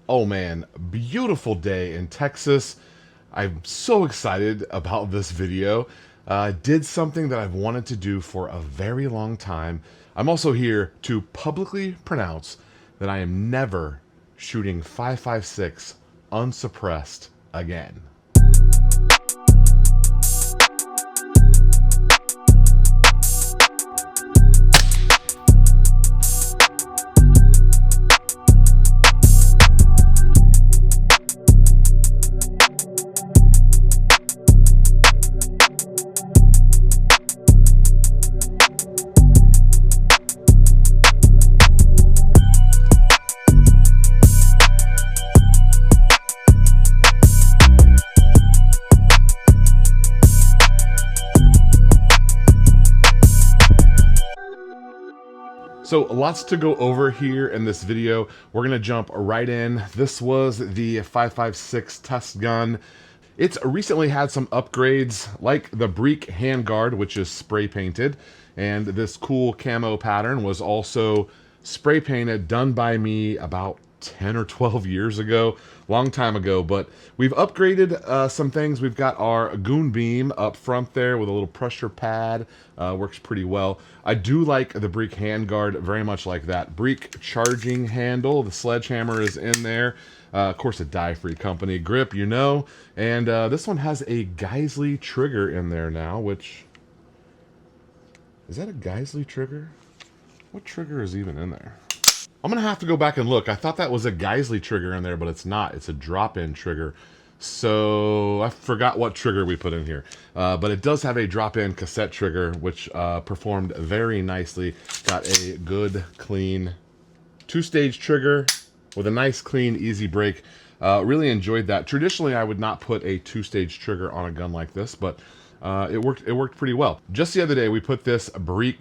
Oh man, beautiful day in Texas. I'm so excited about this video. Did something that I've wanted to do for a very long time. I'm also here to publicly pronounce that I am never shooting 5.56 unsuppressed again. So lots to go over here in this video. We're gonna jump right in. This was the 5.56 test gun. It's recently had some upgrades like the Bri handguard, which is spray painted, and this cool camo pattern was also spray painted, done by me about 10 or 12 years ago, long time ago, but we've upgraded some things. We've got our goon beam up front there with a little pressure pad, works pretty well. I do like the Bri handguard, very much like that. Bri charging handle, the sledgehammer is in there. Of course, a dye-free company. Grip, you know, and this one has a Geisley trigger in there now, which, is that a Geisley trigger? What trigger is even in there? I'm gonna have to go back and look. I thought that was a Geisley trigger in there, but it's not. It's a drop-in trigger. So I forgot what trigger we put in here. But it does have a drop-in cassette trigger, which performed very nicely. Got a good, clean two-stage trigger with a nice, clean, easy break. Really enjoyed that. Traditionally, I would not put a two-stage trigger on a gun like this, but it worked pretty well. Just the other day, we put this Bri.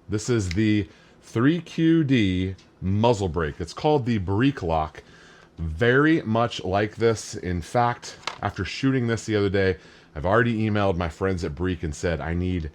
This is the 3QD muzzle brake. It's called the Bri Lock. Very much like this. In fact, after shooting this the other day, I've already emailed my friends at Bri and said I need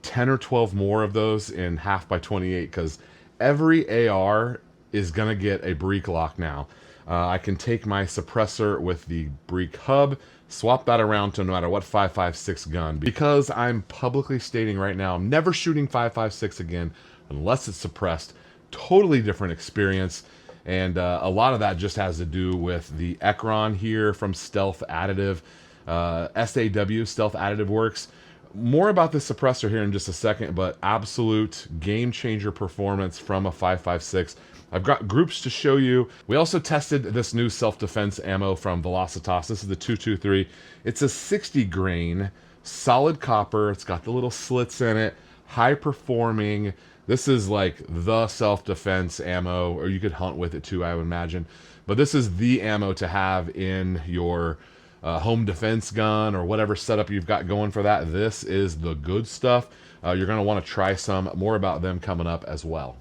10 or 12 more of those in 1/2x28 because every AR is gonna get a Bri Lock now. I can take my suppressor with the Bri hub, swap that around to no matter what 5.56 gun. Because I'm publicly stating right now, I'm never shooting 5.56 again unless it's suppressed. Totally different experience, and a lot of that just has to do with the EKRON here from Stealth Additive, SAW, Stealth Additive Works. More about the suppressor here in just a second, but absolute game changer performance from a 5.56. I've got groups to show you. We also tested this new self-defense ammo from Velocitas. This is the 223. It's a 60 grain, solid copper. It's got the little slits in it, high performing. This is like the self-defense ammo, or you could hunt with it too, I would imagine. But this is the ammo to have in your home defense gun or whatever setup you've got going for that. This is the good stuff. You're going to want to try some. More about them coming up as well.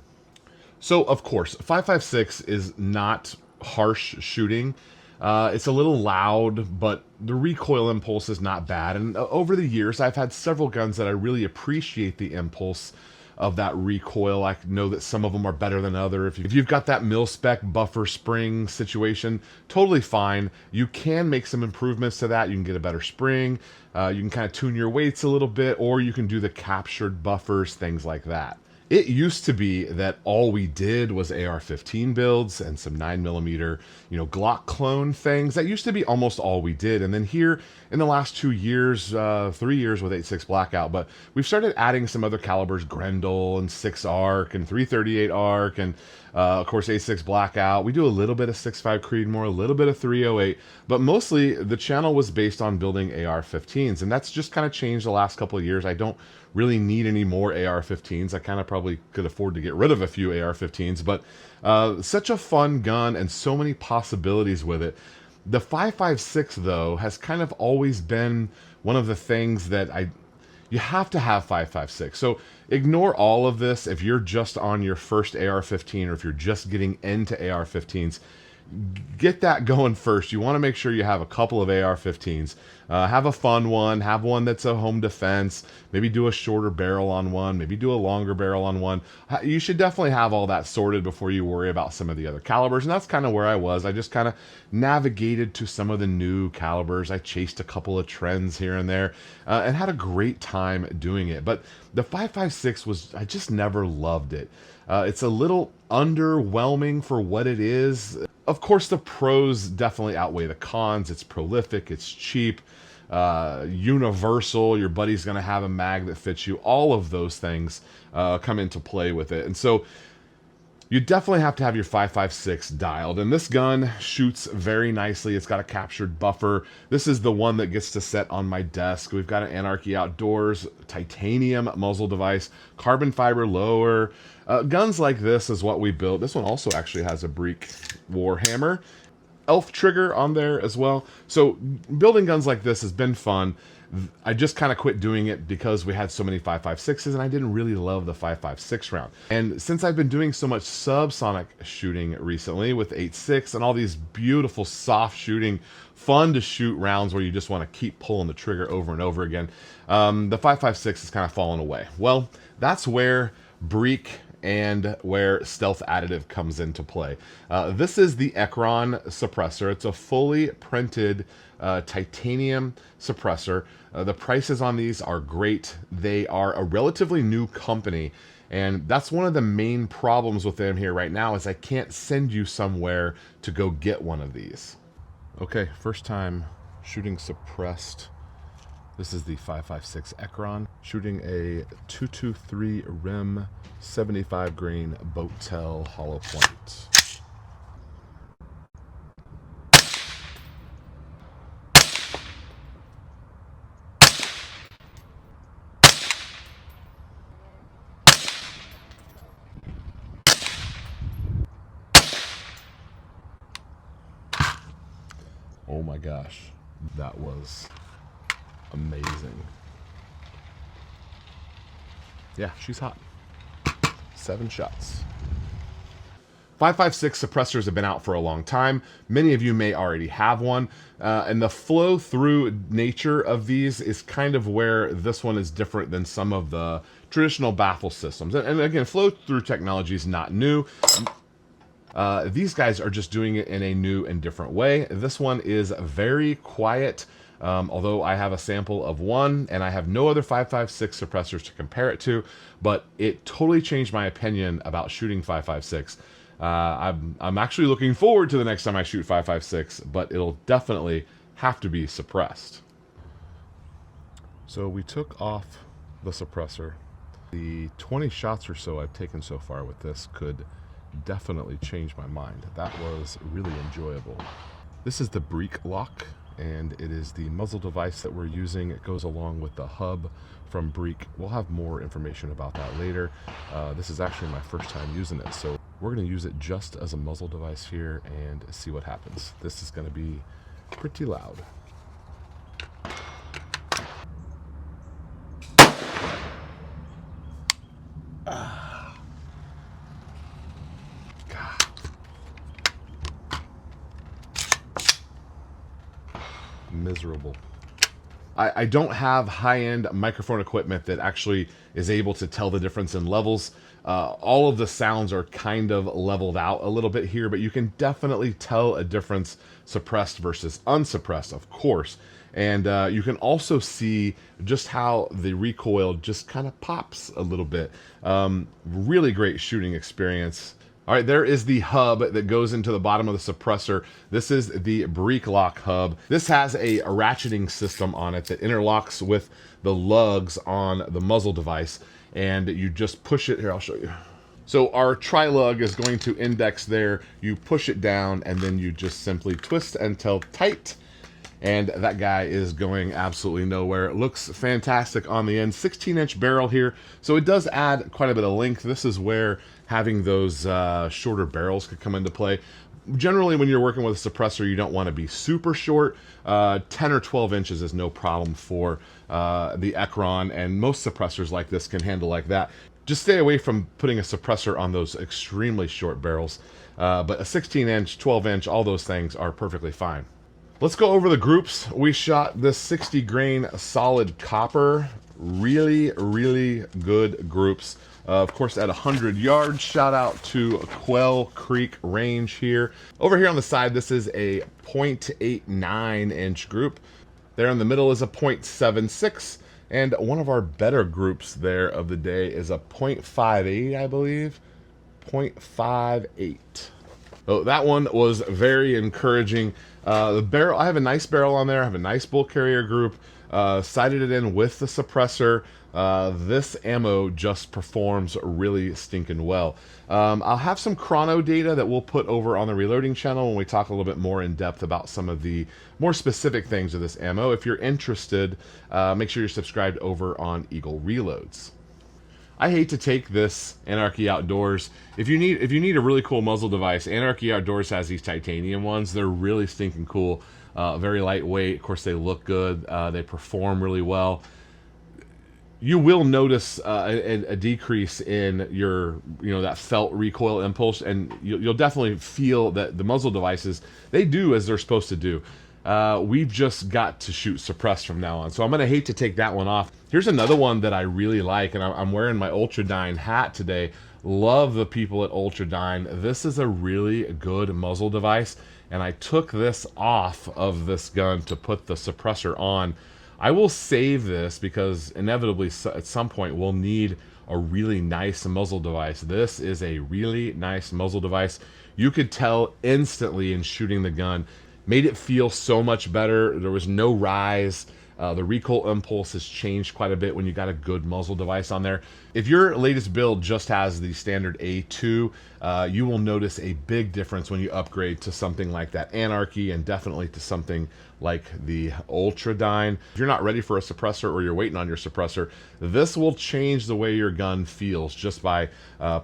So, of course, 5.56 is not harsh shooting. It's a little loud, but the recoil impulse is not bad. And over the years, I've had several guns that I really appreciate the impulse of that recoil. I know that some of them are better than others. If you've got that mil-spec buffer spring situation, totally fine. You can make some improvements to that. You can get a better spring. You can kind of tune your weights a little bit, or you can do the captured buffers, things like that. It used to be that all we did was AR-15 builds and some 9mm, Glock clone things. That used to be almost all we did. And then here in the last 2 years, 3 years with 8.6 Blackout, but we've started adding some other calibers, Grendel and 6 ARC and 338 ARC and of course 8.6 Blackout. We do a little bit of 6.5 Creedmoor, a little bit of 308, but mostly the channel was based on building AR-15s, and that's just kind of changed the last couple of years. I don't really need any more AR-15s. I kind of probably could afford to get rid of a few AR-15s, but such a fun gun and so many possibilities with it. The 5.56 though has kind of always been one of the things that you have to have 5.56. So ignore all of this if you're just on your first AR-15 or if you're just getting into AR-15s. get that going first. You want to make sure you have a couple of AR-15s. Have a fun one. Have one that's a home defense. Maybe do a shorter barrel on one. Maybe do a longer barrel on one. You should definitely have all that sorted before you worry about some of the other calibers. And that's kind of where I was. I just kind of navigated to some of the new calibers. I chased a couple of trends here and there and had a great time doing it. But the 5.56 I just never loved it. It's a little underwhelming for what it is. Of course, the pros definitely outweigh the cons. It's prolific, it's cheap, universal. Your buddy's going to have a mag that fits you. All of those things come into play with it. And so you definitely have to have your 5.56 dialed. And this gun shoots very nicely. It's got a captured buffer. This is the one that gets to set on my desk. We've got an Anarchy Outdoors titanium muzzle device, carbon fiber lower. Guns like this is what we built. This one also actually has a Bri Warhammer elf trigger on there as well. So building guns like this has been fun. I just kind of quit doing it because we had so many 5.56s and I didn't really love the 5.56 round. And since I've been doing so much subsonic shooting recently with 8.6 and all these beautiful soft shooting, fun to shoot rounds where you just want to keep pulling the trigger over and over again, the 5.56 has kind of fallen away. Well, that's where Bri and where Stealth Additive comes into play. This is the EKRON suppressor. It's a fully printed titanium suppressor. The prices on these are great. They are a relatively new company, and that's one of the main problems with them here right now is I can't send you somewhere to go get one of these. Okay, first time shooting suppressed. This is the 5.56 EKRON, shooting a 223 rim, 75 grain boat tail hollow point. Oh my gosh, that was amazing. Yeah, she's hot. 7 shots. 5.56 suppressors have been out for a long time. Many of you may already have one. And the flow through nature of these is kind of where this one is different than some of the traditional baffle systems. And again, flow through technology is not new. These guys are just doing it in a new and different way. This one is very quiet. Although I have a sample of one and I have no other 5.56 suppressors to compare it to, but it totally changed my opinion about shooting 5.56. I'm actually looking forward to the next time I shoot 5.56, but it'll definitely have to be suppressed. So we took off the suppressor. The 20 shots or so I've taken so far with this could definitely change my mind. That was really enjoyable. This is the Bri Lock, and it is the muzzle device that we're using. It goes along with the hub from Bri. We'll have more information about that later. This is actually my first time using it, so we're going to use it just as a muzzle device here and see what happens. This is going to be pretty loud. Miserable. I don't have high-end microphone equipment that actually is able to tell the difference in levels. All of the sounds are kind of leveled out a little bit here, but you can definitely tell a difference suppressed versus unsuppressed, of course. And you can also see just how the recoil just kind of pops a little bit. Really great shooting experience. All right, there is the hub that goes into the bottom of the suppressor. This is the Bri Lock hub. This has a ratcheting system on it that interlocks with the lugs on the muzzle device, and you just push it. Here, I'll show you. So our tri-lug is going to index there. You push it down, and then you just simply twist until tight, and that guy is going absolutely nowhere. It looks fantastic on the end. 16-inch barrel here, so it does add quite a bit of length. This is where having those shorter barrels could come into play. Generally, when you're working with a suppressor, you don't want to be super short. 10 or 12 inches is no problem for the EKRON, and most suppressors like this can handle like that. Just stay away from putting a suppressor on those extremely short barrels. But a 16-inch, 12-inch, all those things are perfectly fine. Let's go over the groups. We shot this 60 grain solid copper. Really, really good groups. Of course, at 100 yards, shout out to Quell Creek Range here. Over here on the side, this is a 0.89 inch group. There in the middle is a 0.76. And one of our better groups there of the day is a 0.58, I believe. 0.58. So that one was very encouraging. The barrel, I have a nice barrel on there. I have a nice bull carrier group. Sighted it in with the suppressor. This ammo just performs really stinking well. I'll have some chrono data that we'll put over on the reloading channel when we talk a little bit more in depth about some of the more specific things of this ammo. If you're interested, make sure you're subscribed over on Eagle Reloads. I hate to take this Anarchy Outdoors. If you need a really cool muzzle device, Anarchy Outdoors has these titanium ones. They're really stinking cool. Very lightweight. Of course, they look good. They perform really well. You will notice a decrease in your, that felt recoil impulse, and you'll definitely feel that the muzzle devices, they do as they're supposed to do. We've just got to shoot suppressed from now on. So I'm going to hate to take that one off. Here's another one that I really like, and I'm wearing my Ultradyne hat today. Love the people at Ultradyne. This is a really good muzzle device, and I took this off of this gun to put the suppressor on. I will save this because inevitably at some point we'll need a really nice muzzle device. This is a really nice muzzle device. You could tell instantly in shooting the gun. Made it feel so much better. There was no rise. The recoil impulse has changed quite a bit when you got a good muzzle device on there. If your latest build just has the standard A2, you will notice a big difference when you upgrade to something like that Anarchy, and definitely to something like the Ultradyne. If you're not ready for a suppressor, or you're waiting on your suppressor, this will change the way your gun feels just by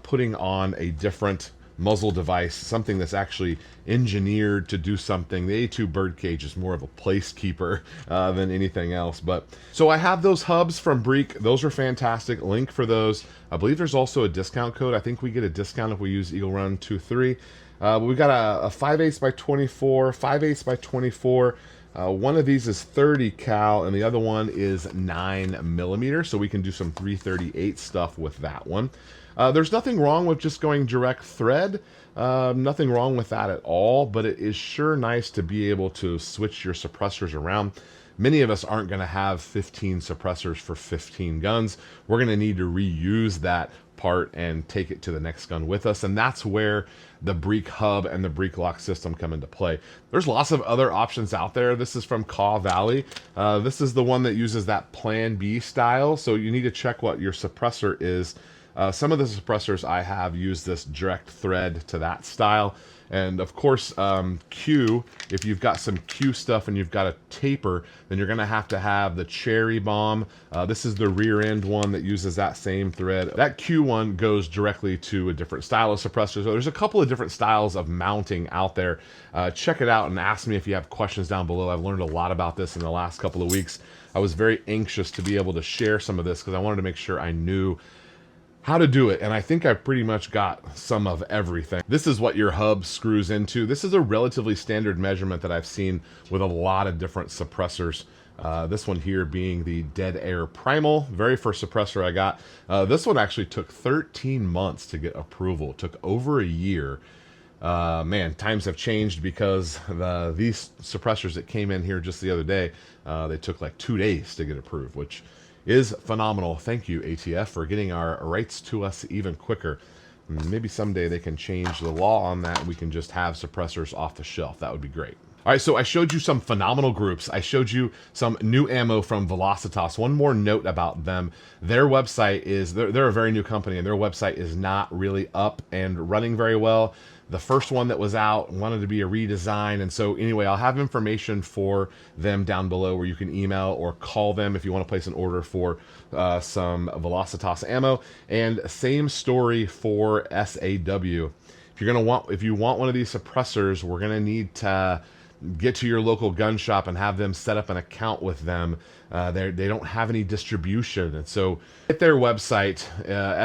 putting on a different muzzle device, something that's actually engineered to do something. The A2 birdcage is more of a placekeeper than anything else. But so I have those hubs from Bri. Those are fantastic. Link for those. I believe there's also a discount code. I think we get a discount if we use Eagle Run 23. But we've got a 5/8 by 24, 5/8 by 24. One of these is 30 cal and the other one is 9mm, so we can do some 338 stuff with that one. There's nothing wrong with just going direct thread. Nothing wrong with that at all, but it is sure nice to be able to switch your suppressors around. Many of us aren't going to have 15 suppressors for 15 guns. We're going to need to reuse that part and take it to the next gun with us, and that's where the Bri hub and the Bri Lock system come into play. There's lots of other options out there. This is from Caw Valley. This is the one that uses that Plan B style, so you need to check what your suppressor is. Some of the suppressors I have use this direct thread to that style. And of course, Q, if you've got some Q stuff and you've got a taper, then you're gonna have to have the Cherry Bomb. This is the rear end one that uses that same thread. That Q one goes directly to a different style of suppressor. So there's a couple of different styles of mounting out there. Check it out and ask me if you have questions down below. I've learned a lot about this in the last couple of weeks. I was very anxious to be able to share some of this because I wanted to make sure I knew how to do it, and I think I've pretty much got some of everything. This is what your hub screws into. This is a relatively standard measurement that I've seen with a lot of different suppressors. This one here being the Dead Air Primal, very first suppressor I got. This one actually took 13 months to get approval. It took over a year. Man, times have changed because these suppressors that came in here just the other day, they took like 2 days to get approved, which is phenomenal. Thank you, ATF, for getting our rights to us even quicker. Maybe someday they can change the law on that and we can just have suppressors off the shelf. That would be great. All right, so I showed you some phenomenal groups. I showed you some new ammo from Velocitas. One more note about them. Their website is, they're a very new company, and their website is not really up and running very well. The first one that was out wanted to be a redesign, and so anyway, I'll have information for them down below where you can email or call them if you want to place an order for some Velocitas ammo. And same story for SAW. If you want one of these suppressors, we're gonna need to get to your local gun shop and have them set up an account with them. They don't have any distribution, and so hit their website,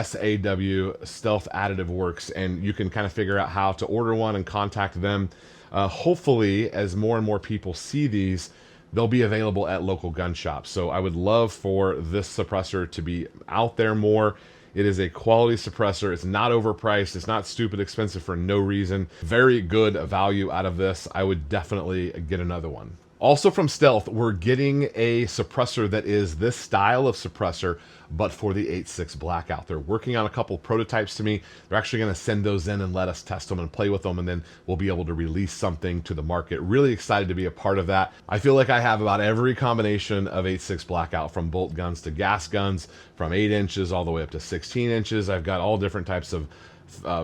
SAW, Stealth Additive Works, and you can kind of figure out how to order one and contact them. Hopefully, as more and more people see these, they'll be available at local gun shops. So I would love for this suppressor to be out there more. It is a quality suppressor. It's not overpriced. It's not stupid expensive for no reason. Very good value out of this. I would definitely get another one. Also from Stealth, we're getting a suppressor that is this style of suppressor, but for the 8.6 blackout. They're working on a couple prototypes to me. They're actually going to send those in and let us test them and play with them, and then we'll be able to release something to the market. Really excited to be a part of that. I feel like I have about every combination of 8.6 blackout, from bolt guns to gas guns, from 8 inches all the way up to 16 inches. I've got all different types of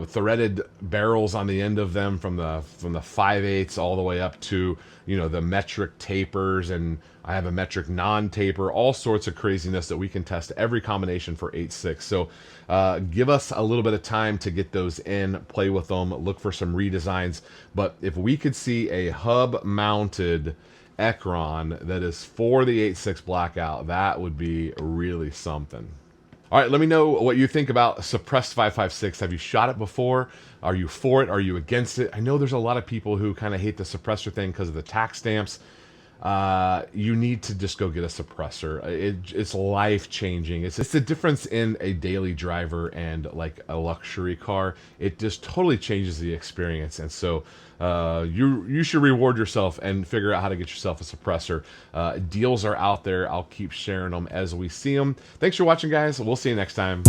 threaded barrels on the end of them, from the 5/8 all the way up to, you know, the metric tapers, and I have a metric non-taper, all sorts of craziness that we can test every combination for 8.6. So give us a little bit of time to get those in, play with them, look for some redesigns. But if we could see a hub mounted EKRON that is for the 8.6 blackout, that would be really something. All right, let me know what you think about Suppressed 5.56. Have you shot it before? Are you for it? Are you against it? I know there's a lot of people who kind of hate the suppressor thing because of the tax stamps. You need to just go get a suppressor. It's life-changing. It's the difference in a daily driver and like a luxury car. It just totally changes the experience. And so you should reward yourself and figure out how to get yourself a suppressor. Deals are out there. I'll keep sharing them as we see them. Thanks for watching, guys. We'll see you next time.